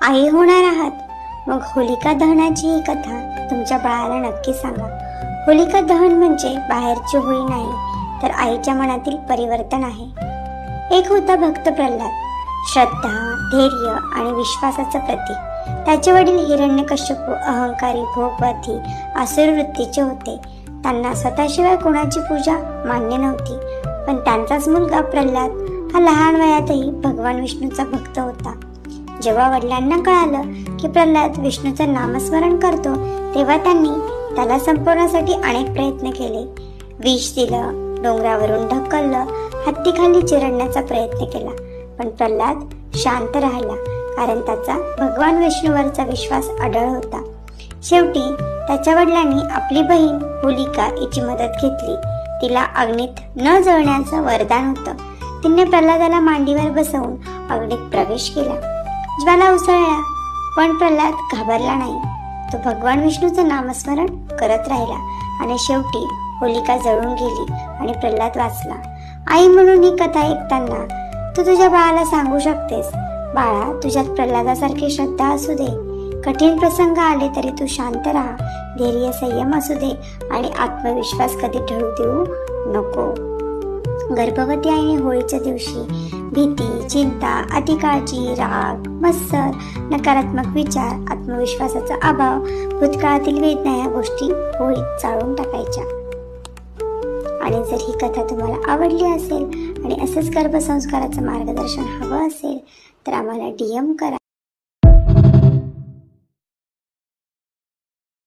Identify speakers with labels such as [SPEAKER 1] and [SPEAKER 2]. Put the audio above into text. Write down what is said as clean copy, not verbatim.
[SPEAKER 1] आई होणार आहात, मग होलिका दहनाची ही कथा तुमच्या बाळाला नक्की सांगा. होलिका दहन म्हणजे बाहेरची होळी नाही, तर आईच्या मनातील परिवर्तन आहे. एक होता भक्त प्रल्हाद, श्रद्धा, धैर्य आणि विश्वासाचं प्रतीक. त्याचे वडील हिरण्यकश्यपू अहंकारी, भोगवादी, आसुरी वृत्तीचे होते. त्यांना स्वतःशिवाय कोणाची पूजा मान्य नव्हती. पण त्यांचाच मुलगा प्रल्हाद हा लहान वयातही भगवान विष्णूचा भक्त होता. जेव्हा वडिलांना कळालं की प्रल्हाद विष्णूचं नामस्मरण करतो, तेव्हा त्यांनी त्याला संपवण्यासाठी अनेक प्रयत्न केले. विष दिलं, डोंगरावरून ढकललं, हत्तीखाली चिरडण्याचा प्रयत्न केला. पण प्रल्हाद शांत राहिला, कारण त्याचा भगवान विष्णूवरचा विश्वास अढळ होता. शेवटी त्याच्या वडिलांनी आपली बहीण होलिका हिची मदत घेतली. तिला अग्नीत न जळण्याचं वरदान होतं. तिने प्रल्हादाला मांडीवर बसवून अग्नीत प्रवेश केला. ज्वाला उसळल्या, पण प्रल्हाद घाबरला नाही. तो भगवान विष्णूचं नामस्मरण करत राहिला आणि शेवटी होलिका जळून गेली आणि प्रल्हाद वाचला. आई म्हणून ही कथा ऐकताना तू तुझ्या बाळाला सांगू शकतेस, बाळा, तुझ्यात प्रल्हादासारखी श्रद्धा असू दे. कठीण प्रसंग आले तरी तू शांत राहा. धैर्य, संयम असू दे आणि आत्मविश्वास कधी ढळू देऊ नको. गर्भवती आईने होळीच्या दिवशी भीती, चिंता, अतिकाळजी, राग, मत्सर, नकारात्मक विचार, आत्मविश्वासाचा अभाव, भूतकाळातील वेदना या गोष्टी होळीत चाळून टाकायच्या. आणि जर ही कथा तुम्हाला आवडली असेल आणि असंच गर्भसंस्काराचं मार्गदर्शन हवं असेल तर आम्हाला DM करा.